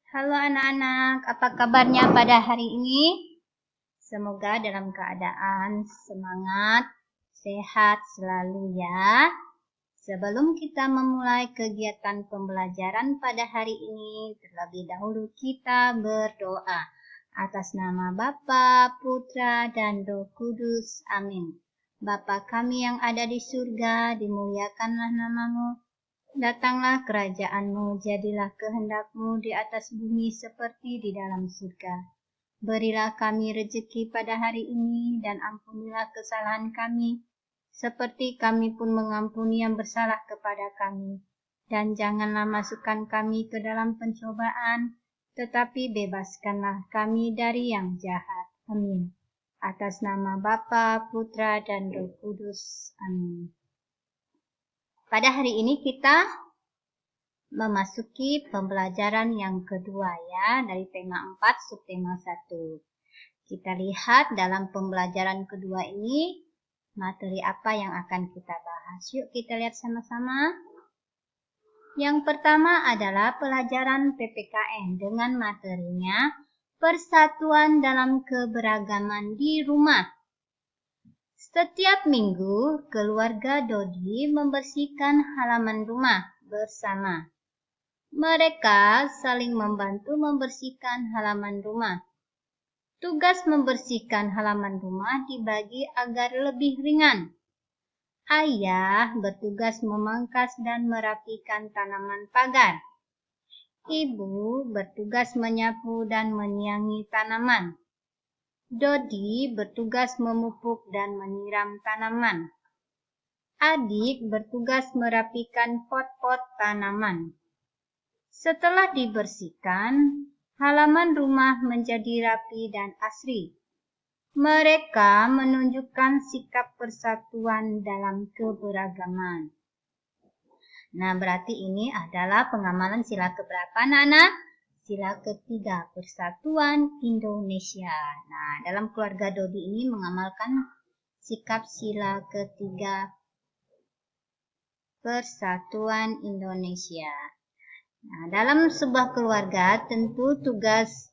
Halo anak-anak, apa kabarnya pada hari ini? Semoga dalam keadaan semangat, sehat selalu ya. Sebelum kita memulai kegiatan pembelajaran pada hari ini, terlebih dahulu kita berdoa. Atas nama Bapa, Putra, dan Roh Kudus. Amin. Bapa kami yang ada di surga, dimuliakanlah namamu. Datanglah kerajaan-Mu, jadilah kehendak-Mu di atas bumi seperti di dalam surga. Berilah kami rezeki pada hari ini dan ampunilah kesalahan kami, seperti kami pun mengampuni yang bersalah kepada kami. Dan janganlah masukkan kami ke dalam pencobaan, tetapi bebaskanlah kami dari yang jahat. Amin. Atas nama Bapa, Putra, dan Roh Kudus. Amin. Pada hari ini kita memasuki pembelajaran yang kedua ya, dari tema 4 subtema 1. Kita lihat dalam pembelajaran kedua ini, materi apa yang akan kita bahas. Yuk kita lihat sama-sama. Yang pertama adalah pelajaran PPKN dengan materinya Persatuan dalam Keberagaman di Rumah. Setiap minggu, keluarga Dodi membersihkan halaman rumah bersama. Mereka saling membantu membersihkan halaman rumah. Tugas membersihkan halaman rumah dibagi agar lebih ringan. Ayah bertugas memangkas dan merapikan tanaman pagar. Ibu bertugas menyapu dan menyiangi tanaman. Dodi bertugas memupuk dan menyiram tanaman. Adik bertugas merapikan pot-pot tanaman. Setelah dibersihkan, halaman rumah menjadi rapi dan asri. Mereka menunjukkan sikap persatuan dalam keberagaman. Nah, berarti ini adalah pengamalan sila keberapa, anak-anak? Sila ketiga, Persatuan Indonesia. Nah, dalam keluarga Dodi ini mengamalkan sikap sila ketiga Persatuan Indonesia. Nah, dalam sebuah keluarga tentu tugas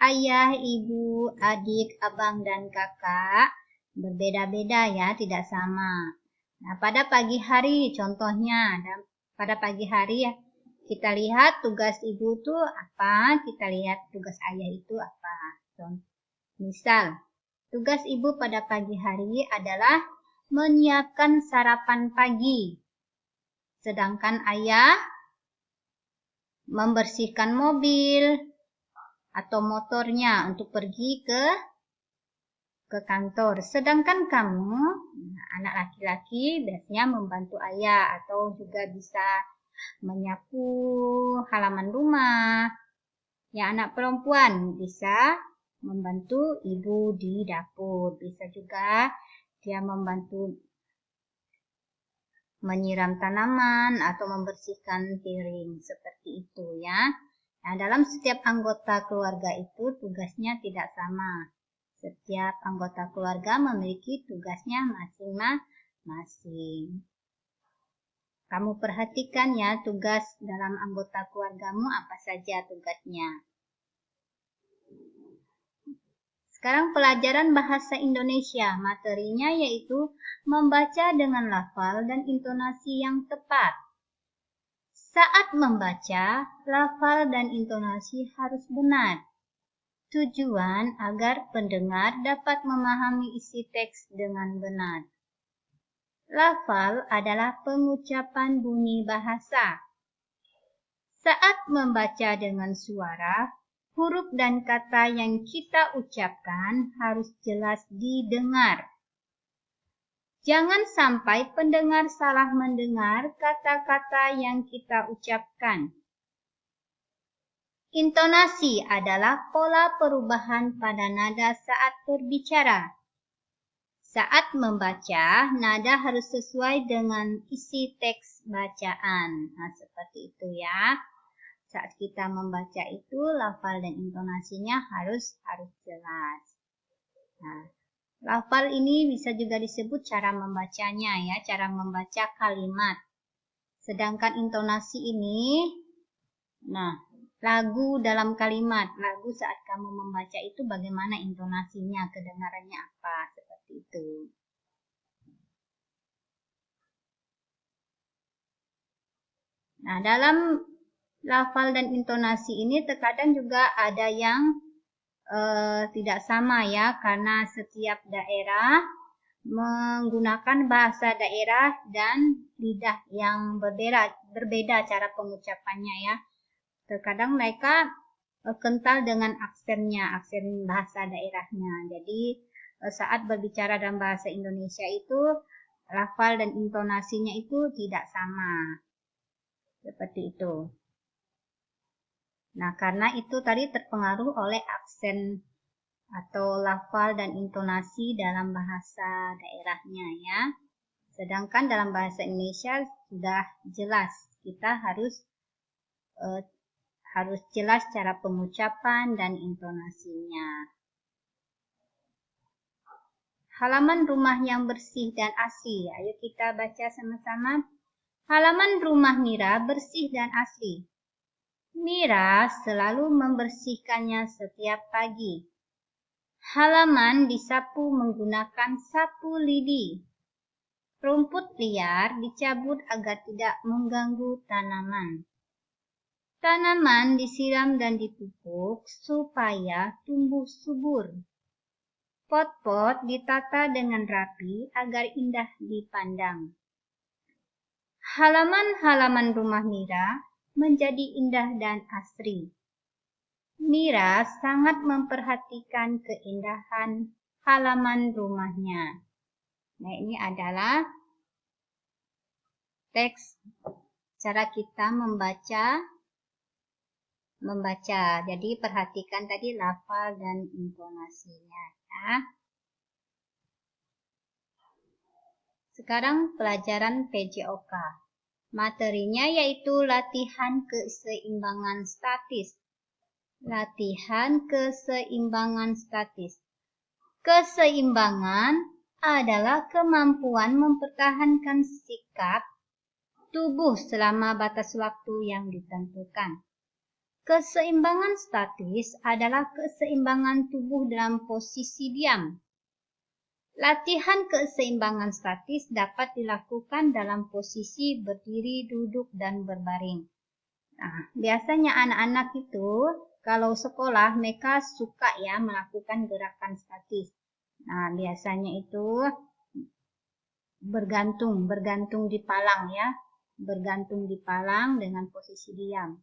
ayah, ibu, adik, abang, dan kakak berbeda-beda ya, tidak sama. Nah, pada pagi hari contohnya, pada pagi hari ya, kita lihat tugas ibu itu apa, kita lihat tugas ayah itu apa. Misal, tugas ibu pada pagi hari adalah menyiapkan sarapan pagi. Sedangkan ayah membersihkan mobil atau motornya untuk pergi ke kantor. Sedangkan kamu, anak laki-laki, biasanya membantu ayah atau juga bisa menyapu halaman rumah. Ya, anak perempuan bisa membantu ibu di dapur. Bisa juga dia membantu menyiram tanaman atau membersihkan piring. Seperti itu ya. Nah, dalam setiap anggota keluarga itu tugasnya tidak sama. Setiap anggota keluarga memiliki tugasnya masing-masing. Kamu perhatikan ya tugas dalam anggota keluargamu apa saja tugasnya. Sekarang pelajaran bahasa Indonesia. Materinya yaitu membaca dengan lafal dan intonasi yang tepat. Saat membaca, lafal dan intonasi harus benar. Tujuan agar pendengar dapat memahami isi teks dengan benar. Lafal adalah pengucapan bunyi bahasa. Saat membaca dengan suara, huruf dan kata yang kita ucapkan harus jelas didengar. Jangan sampai pendengar salah mendengar kata-kata yang kita ucapkan. Intonasi adalah pola perubahan pada nada saat berbicara. Saat membaca, nada harus sesuai dengan isi teks bacaan. Nah, seperti itu ya. Saat kita membaca itu, lafal dan intonasinya harus jelas. Nah, lafal ini bisa juga disebut cara membacanya ya, cara membaca kalimat. Sedangkan intonasi ini, nah, lagu dalam kalimat. Lagu saat kamu membaca itu bagaimana intonasinya, kedengarannya apa, seperti itu. Nah, dalam lafal dan intonasi ini terkadang juga ada yang tidak sama ya, karena setiap daerah menggunakan bahasa daerah dan lidah yang berbeda cara pengucapannya ya. Terkadang mereka kental dengan aksennya, aksen bahasa daerahnya. Jadi saat berbicara dalam bahasa Indonesia itu lafal dan intonasinya itu tidak sama. Seperti itu. Nah, karena itu tadi terpengaruh oleh aksen atau lafal dan intonasi dalam bahasa daerahnya ya. Sedangkan dalam bahasa Indonesia sudah jelas, kita harus jelas cara pengucapan dan intonasinya. Halaman rumah yang bersih dan asri. Ayo kita baca sama-sama. Halaman rumah Mira bersih dan asri. Mira selalu membersihkannya setiap pagi. Halaman disapu menggunakan sapu lidi. Rumput liar dicabut agar tidak mengganggu tanaman. Tanaman disiram dan dipupuk supaya tumbuh subur. Pot-pot ditata dengan rapi agar indah dipandang. Halaman-halaman rumah Mira menjadi indah dan asri. Mira sangat memperhatikan keindahan halaman rumahnya. Nah, ini adalah teks cara kita membaca. Jadi perhatikan tadi lafal dan intonasinya ya. Sekarang pelajaran PJOK. Materinya yaitu latihan keseimbangan statis. Latihan keseimbangan statis. Keseimbangan adalah kemampuan mempertahankan sikap tubuh selama batas waktu yang ditentukan. Keseimbangan statis adalah keseimbangan tubuh dalam posisi diam. Latihan keseimbangan statis dapat dilakukan dalam posisi berdiri, duduk, dan berbaring. Nah, biasanya anak-anak itu kalau sekolah mereka suka ya melakukan gerakan statis. Nah, biasanya itu bergantung di palang ya. Bergantung di palang dengan posisi diam.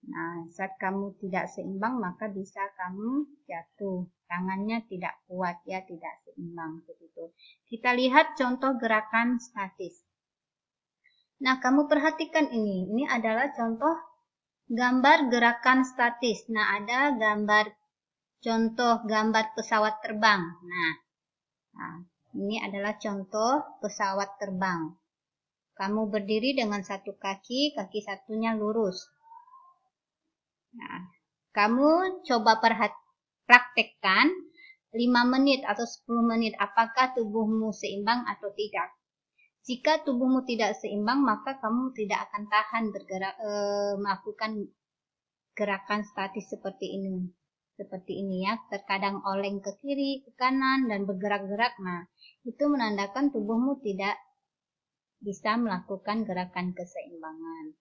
Nah, saat kamu tidak seimbang maka bisa kamu jatuh. Tangannya tidak kuat ya, tidak seimbang begitu. Kita lihat contoh gerakan statis. Nah, kamu perhatikan ini. Ini adalah contoh gambar gerakan statis. Nah, ada contoh gambar pesawat terbang. Nah, ini adalah contoh pesawat terbang. Kamu berdiri dengan satu kaki satunya lurus. Nah, kamu coba praktekkan 5 menit atau 10 menit apakah tubuhmu seimbang atau tidak. Jika tubuhmu tidak seimbang, maka kamu tidak akan tahan melakukan gerakan statis seperti ini. Seperti ini ya, terkadang oleng ke kiri, ke kanan, dan bergerak-gerak. Nah, itu menandakan tubuhmu tidak bisa melakukan gerakan keseimbangan.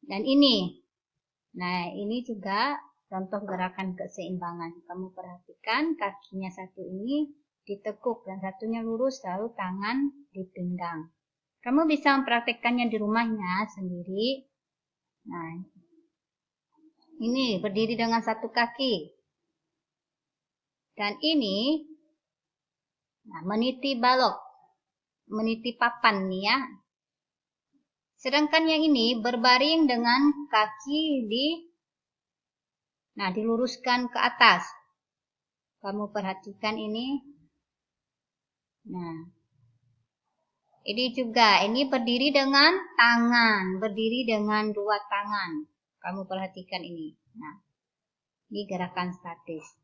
Dan ini juga contoh gerakan keseimbangan. Kamu perhatikan kakinya satu ini ditekuk dan satunya lurus, lalu tangan di pinggang. Kamu bisa mempraktikkannya di rumahnya sendiri. Nah, ini berdiri dengan satu kaki. Dan ini meniti balok, meniti papan nih ya. Sedangkan yang ini berbaring dengan kaki diluruskan ke atas. Kamu perhatikan ini. Nah, ini juga, ini berdiri dengan tangan, berdiri dengan dua tangan. Kamu perhatikan ini. Nah, ini gerakan statis.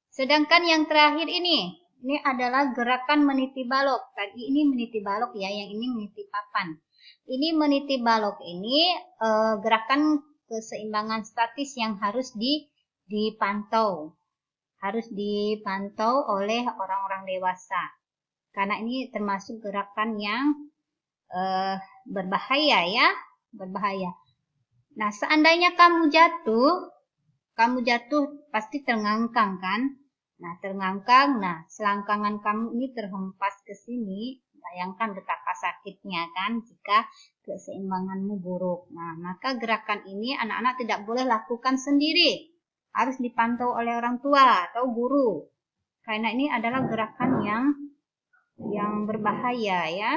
Sedangkan yang terakhir ini adalah gerakan meniti balok. Tadi ini meniti balok ya, yang ini meniti papan. Ini meniti balok ini gerakan keseimbangan statis yang harus dipantau. Harus dipantau oleh orang-orang dewasa. Karena ini termasuk gerakan yang berbahaya ya, berbahaya. Nah, seandainya kamu jatuh pasti terngangkang kan? Nah, terngangkang, selangkangan kamu ini terhempas ke sini. Bayangkan betapa sakitnya kan jika keseimbanganmu buruk. Nah, maka gerakan ini anak-anak tidak boleh lakukan sendiri. Harus dipantau oleh orang tua atau guru. Karena ini adalah gerakan yang berbahaya ya.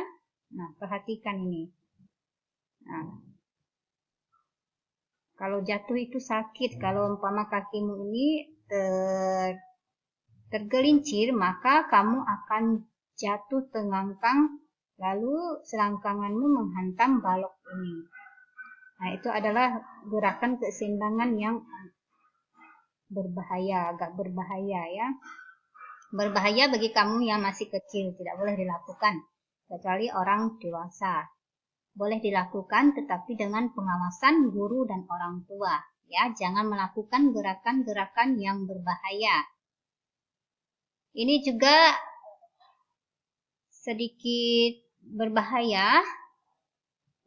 Nah, perhatikan ini. Nah, kalau jatuh itu sakit. Kalau umpama kakimu ini tergelincir, maka kamu akan jatuh terngangkang, lalu selangkanganmu menghantam balok ini. Nah, itu adalah gerakan keseimbangan yang berbahaya, agak berbahaya ya. Berbahaya bagi kamu yang masih kecil, tidak boleh dilakukan, kecuali orang dewasa. Boleh dilakukan tetapi dengan pengawasan guru dan orang tua. Ya, jangan melakukan gerakan-gerakan yang berbahaya. Ini juga sedikit berbahaya.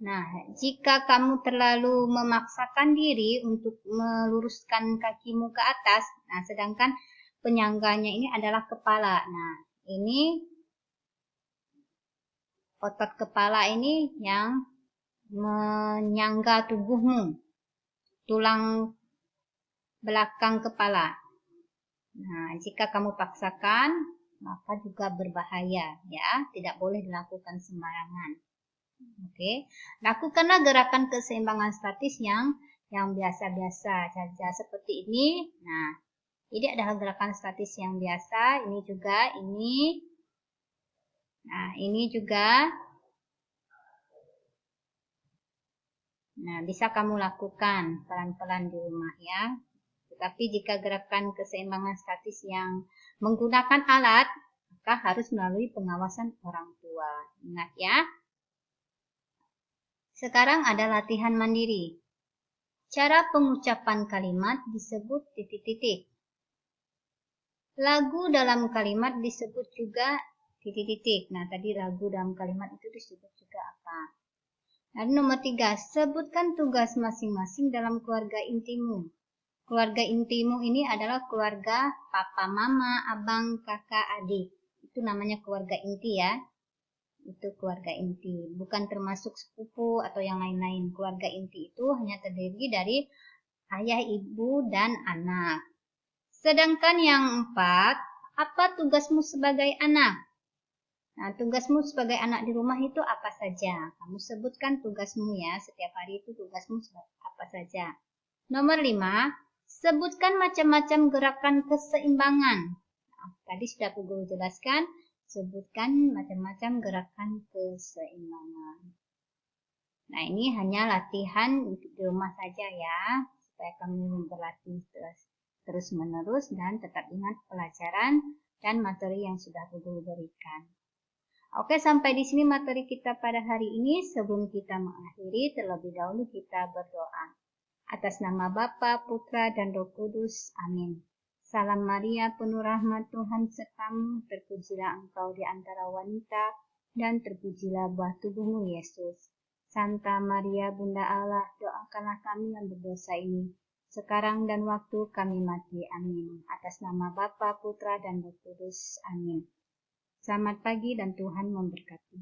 Nah, jika kamu terlalu memaksakan diri untuk meluruskan kakimu ke atas, nah sedangkan penyangganya ini adalah kepala. Nah, ini otot kepala ini yang menyangga tubuhmu, tulang belakang kepala. Nah, jika kamu paksakan, maka juga berbahaya ya, tidak boleh dilakukan sembarangan. Oke, lakukanlah gerakan keseimbangan statis yang biasa-biasa saja seperti ini. Nah, ini adalah gerakan statis yang biasa. Ini juga ini. Nah, ini juga. Nah, bisa kamu lakukan pelan-pelan di rumah ya. Tetapi jika gerakan keseimbangan statis yang menggunakan alat, maka harus melalui pengawasan orang tua. Ingat ya. Sekarang ada latihan mandiri. Cara pengucapan kalimat disebut titik-titik. Lagu dalam kalimat disebut juga titik-titik. Nah, tadi lagu dalam kalimat itu disebut juga apa? Lalu nomor 3, sebutkan tugas masing-masing dalam keluarga intimu. Keluarga intimu ini adalah keluarga papa, mama, abang, kakak, adik. Itu namanya keluarga inti ya. Itu keluarga inti. Bukan termasuk sepupu atau yang lain-lain. Keluarga inti itu hanya terdiri dari ayah, ibu, dan anak. Sedangkan yang 4, apa tugasmu sebagai anak? Nah, tugasmu sebagai anak di rumah itu apa saja? Kamu sebutkan tugasmu ya. Setiap hari itu tugasmu apa saja. Nomor 5, sebutkan macam-macam gerakan keseimbangan. Nah, tadi sudah guru jelaskan, sebutkan macam-macam gerakan keseimbangan. Nah, ini hanya latihan di rumah saja ya, supaya kamu berlatih terus-menerus dan tetap ingat pelajaran dan materi yang sudah guru berikan. Oke, sampai di sini materi kita pada hari ini. Sebelum kita mengakhiri, terlebih dahulu kita berdoa. Atas nama Bapa, Putra, dan Roh Kudus. Amin. Salam Maria, penuh rahmat Tuhan sertamu, terpujilah engkau di antara wanita, dan terpujilah buah tubuhmu, Yesus. Santa Maria, Bunda Allah, doakanlah kami yang berdosa ini, sekarang dan waktu kami mati. Amin. Atas nama Bapa, Putra, dan Roh Kudus. Amin. Selamat pagi dan Tuhan memberkati.